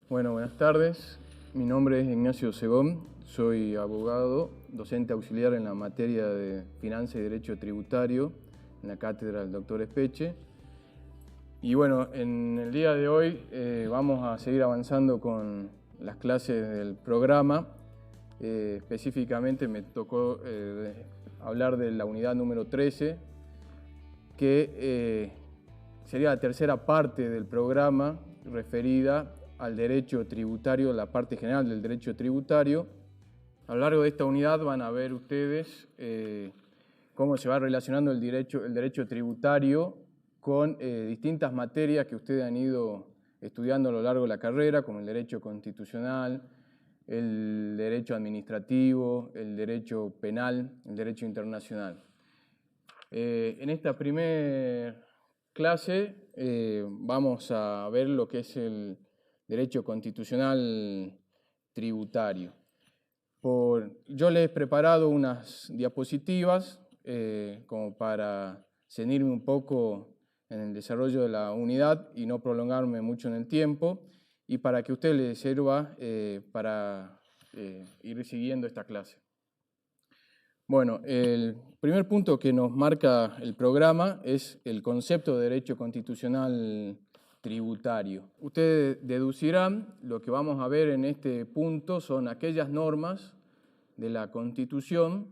Bueno, buenas tardes. Mi nombre es Ignacio Segón, soy abogado, docente auxiliar en la materia de Finanzas y Derecho Tributario en la cátedra del Dr. Espeche. Y bueno, en el día de hoy vamos a seguir avanzando con las clases del programa. Específicamente me tocó hablar de la unidad número 13, que sería la tercera parte del programa referida al derecho tributario, la parte general del derecho tributario. A lo largo de esta unidad van a ver ustedes cómo se va relacionando el derecho tributario con distintas materias que ustedes han ido estudiando a lo largo de la carrera, como el derecho constitucional, el derecho administrativo, el derecho penal, el derecho internacional. En esta primera clase vamos a ver lo que es el derecho constitucional tributario. Yo les he preparado unas diapositivas como para ceñirme un poco en el desarrollo de la unidad y no prolongarme mucho en el tiempo, y para que a usted les sirva para ir siguiendo esta clase. Bueno, el primer punto que nos marca el programa es el concepto de derecho constitucional tributario. Ustedes deducirán, lo que vamos a ver en este punto son aquellas normas de la Constitución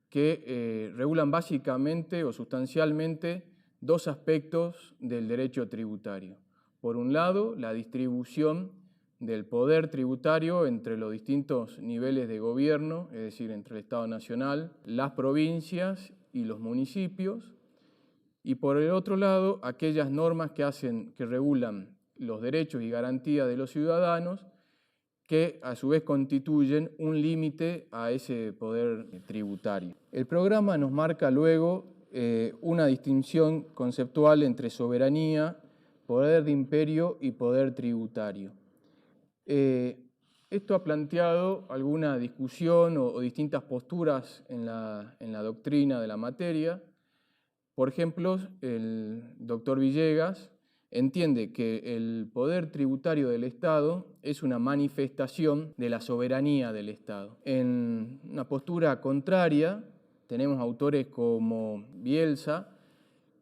que regulan básicamente o sustancialmente dos aspectos del derecho tributario. Por un lado, la distribución del poder tributario entre los distintos niveles de gobierno, es decir, entre el Estado Nacional, las provincias y los municipios, y por el otro lado, aquellas normas que regulan los derechos y garantías de los ciudadanos, que a su vez constituyen un límite a ese poder tributario. El programa nos marca luego una distinción conceptual entre soberanía, poder de imperio y poder tributario. Esto ha planteado alguna discusión o distintas posturas en la doctrina de la materia. Por ejemplo, el doctor Villegas entiende que el poder tributario del Estado es una manifestación de la soberanía del Estado. En una postura contraria, tenemos autores como Bielsa,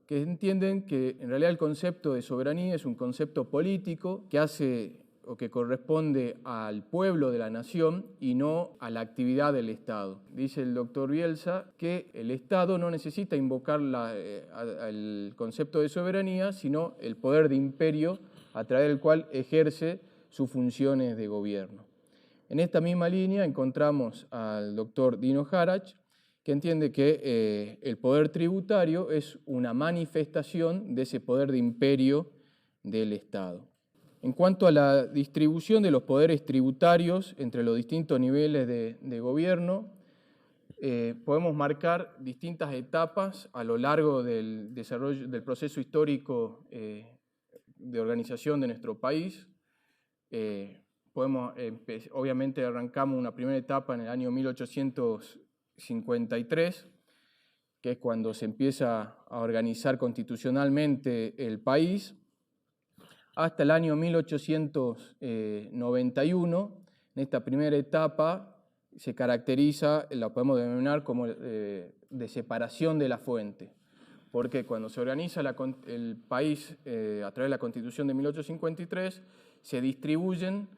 que entienden que en realidad el concepto de soberanía es un concepto político que hace o que corresponde al pueblo de la nación y no a la actividad del Estado. Dice el doctor Bielsa que el Estado no necesita invocar el concepto de soberanía, sino el poder de imperio a través del cual ejerce sus funciones de gobierno. En esta misma línea encontramos al doctor Dino Harach, que entiende que el poder tributario es una manifestación de ese poder de imperio del Estado. En cuanto a la distribución de los poderes tributarios entre los distintos niveles de gobierno, podemos marcar distintas etapas a lo largo del desarrollo del proceso histórico de organización de nuestro país. Obviamente arrancamos una primera etapa en el año 1853, que es cuando se empieza a organizar constitucionalmente el país, hasta el año 1891. En esta primera etapa se caracteriza, la podemos denominar como de separación de la fuente, porque cuando se organiza el país a través de la Constitución de 1853, se distribuyen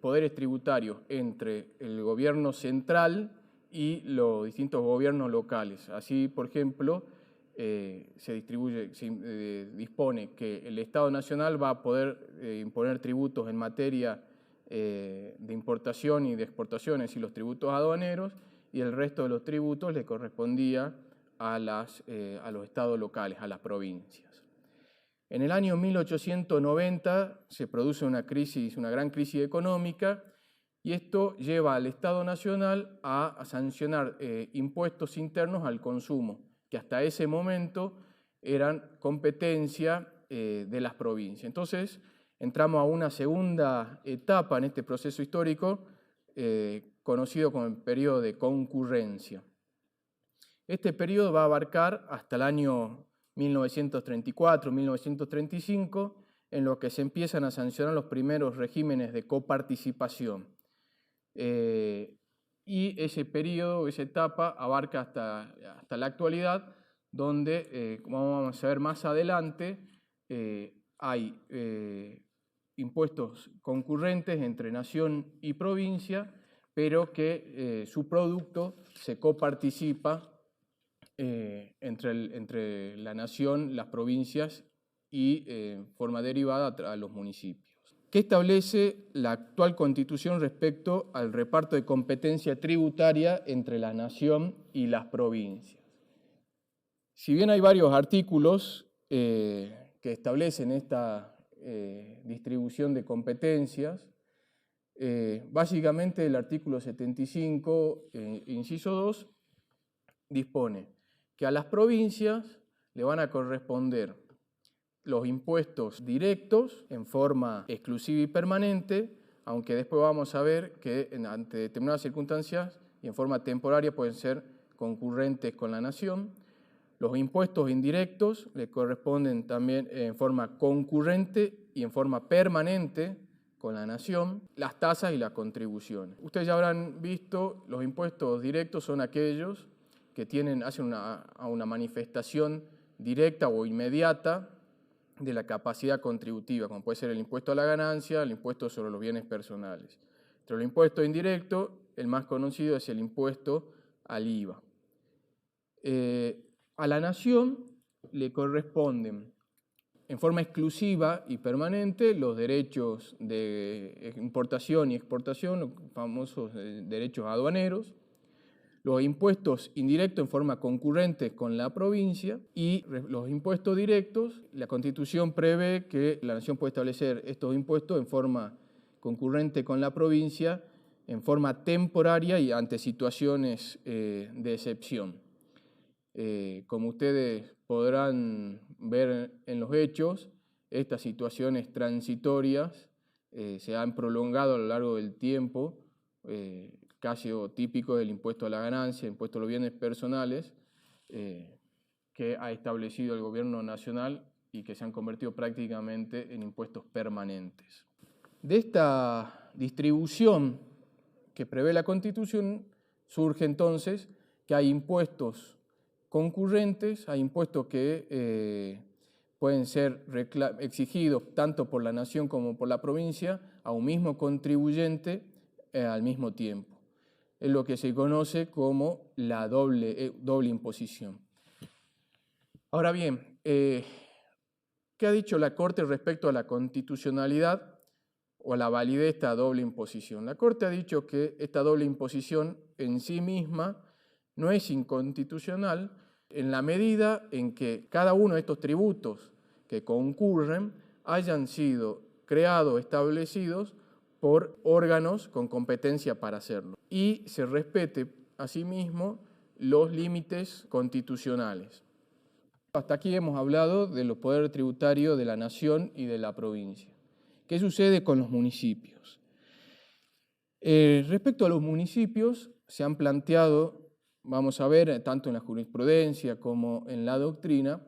poderes tributarios entre el gobierno central y los distintos gobiernos locales. Así, por ejemplo, se dispone que el Estado Nacional va a poder imponer tributos en materia de importación y de exportaciones y los tributos aduaneros, y el resto de los tributos le correspondía a los estados locales, a las provincias. En el año 1890 se produce una gran crisis económica, y esto lleva al Estado Nacional a sancionar impuestos internos al consumo, que hasta ese momento eran competencia de las provincias. Entonces, entramos a una segunda etapa en este proceso histórico conocido como el periodo de concurrencia. Este periodo va a abarcar hasta el año 1934-1935, en los que se empiezan a sancionar los primeros regímenes de coparticipación. Y ese periodo, esa etapa, abarca hasta la actualidad, donde, como vamos a ver más adelante, hay impuestos concurrentes entre nación y provincia, pero que su producto se coparticipa entre la nación, las provincias y forma derivada a los municipios. ¿Qué establece la actual Constitución respecto al reparto de competencia tributaria entre la nación y las provincias? Si bien hay varios artículos que establecen esta distribución de competencias, básicamente el artículo 75, inciso 2, dispone que a las provincias le van a corresponder los impuestos directos en forma exclusiva y permanente, aunque después vamos a ver que ante determinadas circunstancias y en forma temporaria pueden ser concurrentes con la nación. Los impuestos indirectos le corresponden también en forma concurrente y en forma permanente con la nación, las tasas y las contribuciones. Ustedes ya habrán visto, los impuestos directos son aquellos que hacen una manifestación directa o inmediata de la capacidad contributiva, como puede ser el impuesto a la ganancia, el impuesto sobre los bienes personales. Entre los impuestos indirectos, el más conocido es el impuesto al IVA. A la nación le corresponden en forma exclusiva y permanente los derechos de importación y exportación, los famosos derechos aduaneros, los impuestos indirectos en forma concurrente con la provincia y los impuestos directos. La Constitución prevé que la nación puede establecer estos impuestos en forma concurrente con la provincia, en forma temporaria y ante situaciones de excepción. Como ustedes podrán ver en los hechos, estas situaciones transitorias se han prolongado a lo largo del tiempo. Caso típico del impuesto a la ganancia, impuesto a los bienes personales, que ha establecido el gobierno nacional y que se han convertido prácticamente en impuestos permanentes. De esta distribución que prevé la Constitución surge entonces que hay impuestos concurrentes, hay impuestos que pueden ser exigidos tanto por la nación como por la provincia a un mismo contribuyente al mismo tiempo. Es lo que se conoce como la doble imposición. Ahora bien, ¿qué ha dicho la Corte respecto a la constitucionalidad o a la validez de esta doble imposición? La Corte ha dicho que esta doble imposición en sí misma no es inconstitucional en la medida en que cada uno de estos tributos que concurren hayan sido creados, establecidos por órganos con competencia para hacerlo y se respete asimismo los límites constitucionales. Hasta aquí hemos hablado de los poderes tributarios de la nación y de la provincia. ¿Qué sucede con los municipios? Respecto a los municipios, se han planteado, vamos a ver, tanto en la jurisprudencia como en la doctrina,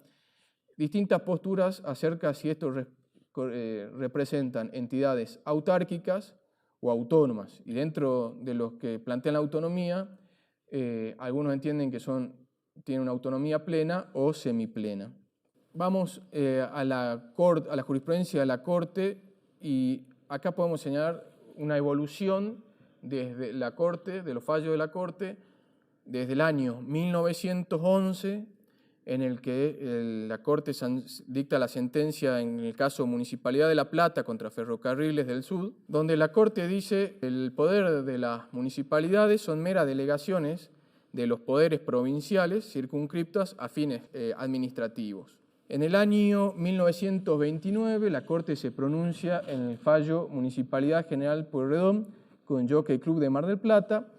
distintas posturas acerca de si estos representan entidades autárquicas o autónomas. Y dentro de los que plantean la autonomía, algunos entienden que tienen una autonomía plena o semiplena. Vamos a la jurisprudencia de la Corte y acá podemos señalar una evolución desde la Corte, de los fallos de la Corte, desde el año 1911, en el que la Corte dicta la sentencia en el caso Municipalidad de La Plata contra Ferrocarriles del Sud, donde la Corte dice que el poder de las municipalidades son meras delegaciones de los poderes provinciales circunscriptas a fines administrativos. En el año 1929 la Corte se pronuncia en el fallo Municipalidad General Pueyrredón con Jockey Club de Mar del Plata,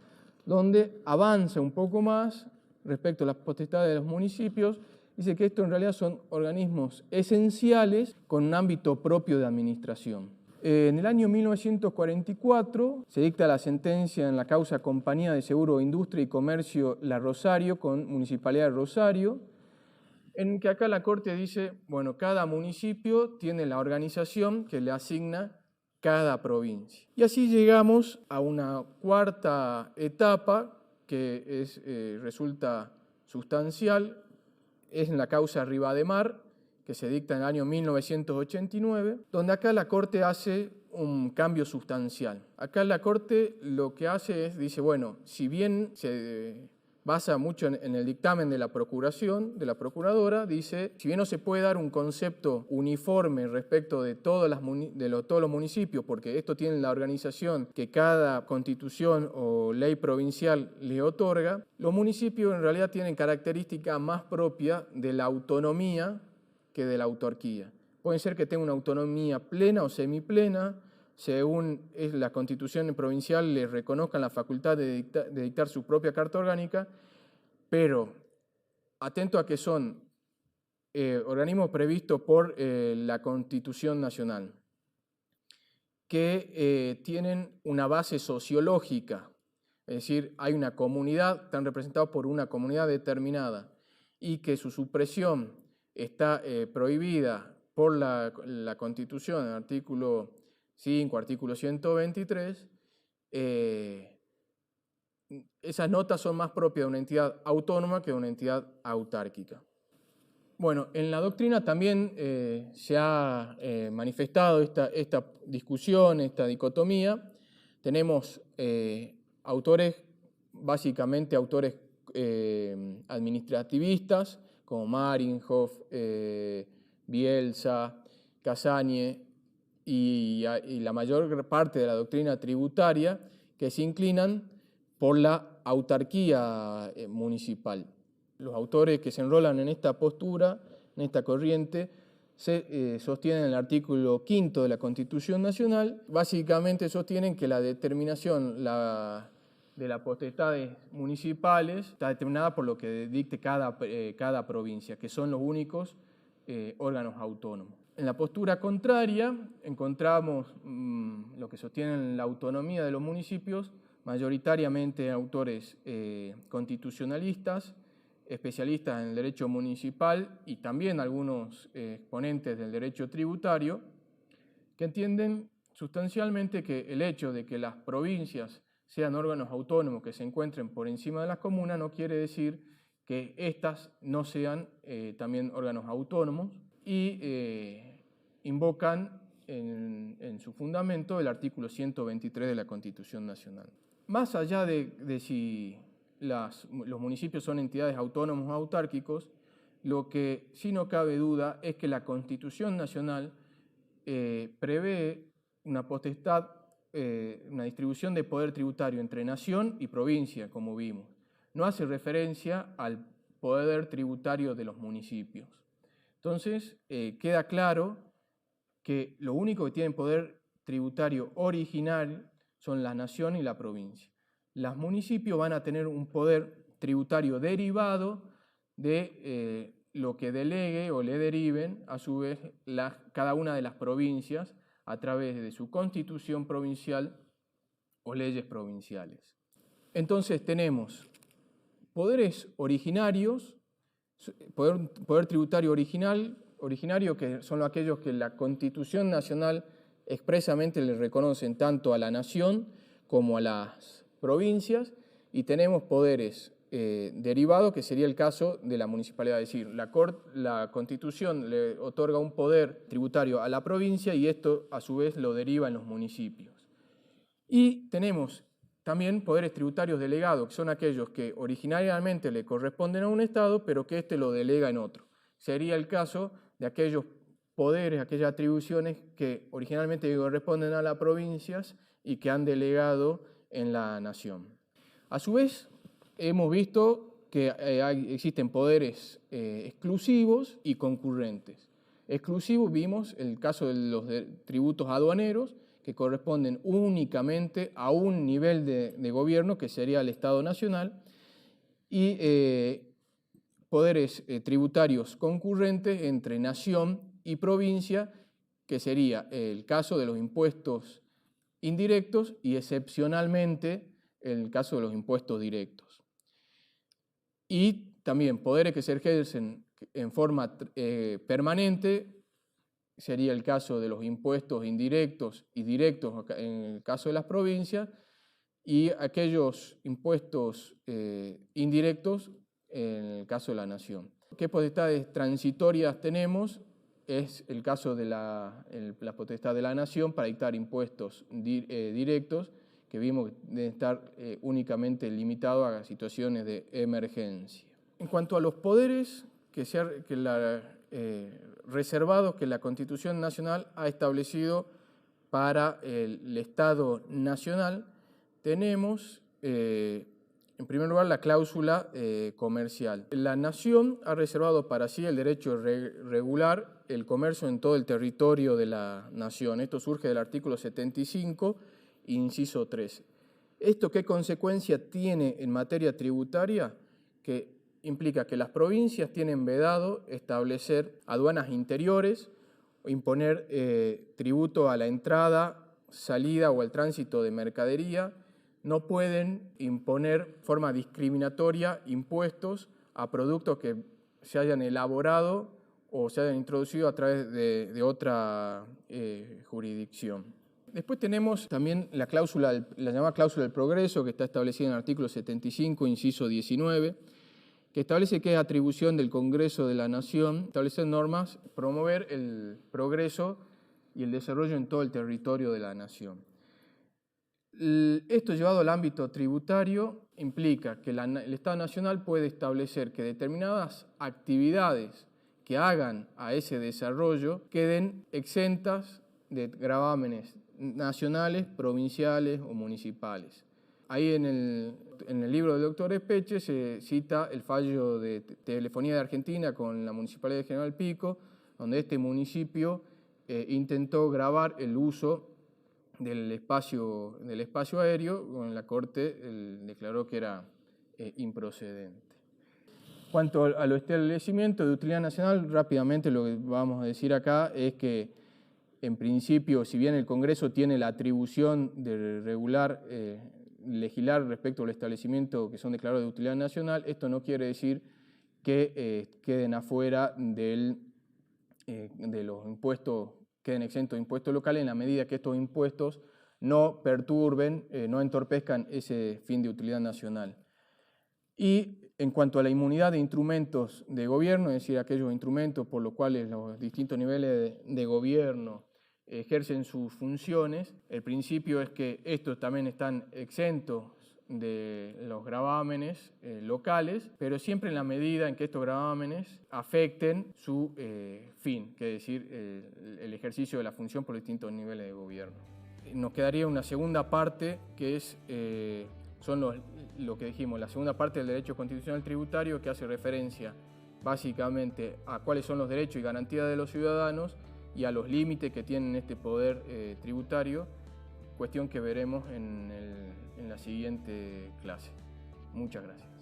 donde avanza un poco más respecto a las potestades de los municipios, dice que esto en realidad son organismos esenciales con un ámbito propio de administración. En el año 1944 se dicta la sentencia en la causa Compañía de Seguro, Industria y Comercio La Rosario con Municipalidad de Rosario, en que acá la Corte dice, bueno, cada municipio tiene la organización que le asigna cada provincia. Y así llegamos a una cuarta etapa que resulta sustancial, es en la causa Rivademar, que se dicta en el año 1989, donde acá la Corte hace un cambio sustancial. Acá la Corte lo que hace es, dice, bueno, si bien se basa mucho en el dictamen de la Procuración, de la Procuradora, dice, si bien no se puede dar un concepto uniforme respecto de todos los municipios, porque esto tiene la organización que cada constitución o ley provincial le otorga, los municipios en realidad tienen características más propias de la autonomía que de la autarquía. Pueden ser que tenga una autonomía plena o semiplena, según la Constitución provincial les reconozcan la facultad de dictar su propia carta orgánica, pero atento a que son organismos previstos por la Constitución Nacional, que tienen una base sociológica, es decir, hay una comunidad, están representados por una comunidad determinada, y que su supresión está prohibida por la Constitución, en el artículo 5, artículo 123, esas notas son más propias de una entidad autónoma que de una entidad autárquica. Bueno, en la doctrina también se ha manifestado esta discusión, esta dicotomía. Tenemos autores, básicamente autores administrativistas, como Marinhoff, Bielsa, Casagne y la mayor parte de la doctrina tributaria, que se inclinan por la autarquía municipal. Los autores que se enrolan en esta postura, en esta corriente, se sostienen el artículo 5 de la Constitución Nacional. Básicamente sostienen que la determinación de las potestades municipales está determinada por lo que dicte cada provincia, que son los únicos órganos autónomos. En la postura contraria encontramos lo que sostienen la autonomía de los municipios, mayoritariamente autores constitucionalistas, especialistas en el derecho municipal y también algunos exponentes del derecho tributario, que entienden sustancialmente que el hecho de que las provincias sean órganos autónomos que se encuentren por encima de las comunas no quiere decir que éstas no sean también órganos autónomos y invocan en su fundamento el artículo 123 de la Constitución Nacional. Más allá de si los municipios son entidades autónomas o autárquicos, lo que sí no cabe duda es que la Constitución Nacional prevé una potestad, una distribución de poder tributario entre nación y provincia, como vimos. No hace referencia al poder tributario de los municipios. Entonces, queda claro que lo único que tienen poder tributario original son la nación y la provincia. Los municipios van a tener un poder tributario derivado de lo que delegue o le deriven a su vez cada una de las provincias a través de su constitución provincial o leyes provinciales. Entonces tenemos poderes originarios, poder tributario originario, que son aquellos que la Constitución Nacional expresamente le reconocen tanto a la nación como a las provincias, y tenemos poderes derivados, que sería el caso de la municipalidad, es decir, la Constitución le otorga un poder tributario a la provincia y esto a su vez lo deriva en los municipios. Y tenemos también poderes tributarios delegados, que son aquellos que originariamente le corresponden a un Estado, pero que éste lo delega en otro. Sería el caso de aquellos poderes, aquellas atribuciones que originalmente corresponden a las provincias y que han delegado en la nación. A su vez, hemos visto que existen poderes exclusivos y concurrentes. Exclusivos vimos el caso de los tributos aduaneros, que corresponden únicamente a un nivel de gobierno, que sería el Estado Nacional, y poderes tributarios concurrentes entre nación y provincia, que sería el caso de los impuestos indirectos y excepcionalmente el caso de los impuestos directos. Y también poderes que se ejercen en forma permanente, sería el caso de los impuestos indirectos y directos en el caso de las provincias, y aquellos impuestos indirectos en el caso de la nación. ¿Qué potestades transitorias tenemos? Es el caso de la potestad de la nación para dictar impuestos directos, que vimos que deben estar únicamente limitados a situaciones de emergencia. En cuanto a los poderes reservados que la Constitución Nacional ha establecido para el Estado Nacional, tenemos en primer lugar la cláusula comercial. La Nación ha reservado para sí el derecho de regular el comercio en todo el territorio de la Nación. Esto surge del artículo 75, inciso 13. ¿Esto qué consecuencia tiene en materia tributaria? Que implica que las provincias tienen vedado establecer aduanas interiores o imponer tributo a la entrada, salida o al tránsito de mercadería. No pueden imponer de forma discriminatoria impuestos a productos que se hayan elaborado o se hayan introducido a través de otra jurisdicción. Después tenemos también la llamada cláusula del progreso, que está establecida en el artículo 75, inciso 19, que establece que es atribución del Congreso de la Nación establecer normas, promover el progreso y el desarrollo en todo el territorio de la Nación. Esto llevado al ámbito tributario implica que el Estado Nacional puede establecer que determinadas actividades que hagan a ese desarrollo queden exentas de gravámenes nacionales, provinciales o municipales. Ahí en el libro del doctor Espeche se cita el fallo de Telefonía de Argentina con la Municipalidad de General Pico, donde este municipio intentó gravar el uso del espacio aéreo, en la Corte declaró que era improcedente. En cuanto a los establecimientos de utilidad nacional, rápidamente lo que vamos a decir acá es que, en principio, si bien el Congreso tiene la atribución de legislar respecto al establecimiento que son declarados de utilidad nacional, esto no quiere decir que queden afuera de los impuestos, queden exentos de impuestos locales en la medida que estos impuestos no perturben, no entorpezcan ese fin de utilidad nacional. Y en cuanto a la inmunidad de instrumentos de gobierno, es decir, aquellos instrumentos por los cuales los distintos niveles de gobierno ejercen sus funciones, el principio es que estos también están exentos de los gravámenes locales, pero siempre en la medida en que estos gravámenes afecten su fin, que es decir, el ejercicio de la función por distintos niveles de gobierno. Nos quedaría una segunda parte que es lo que dijimos, la segunda parte del derecho constitucional tributario, que hace referencia básicamente a cuáles son los derechos y garantías de los ciudadanos y a los límites que tienen este poder tributario, cuestión que veremos en la siguiente clase. Muchas gracias.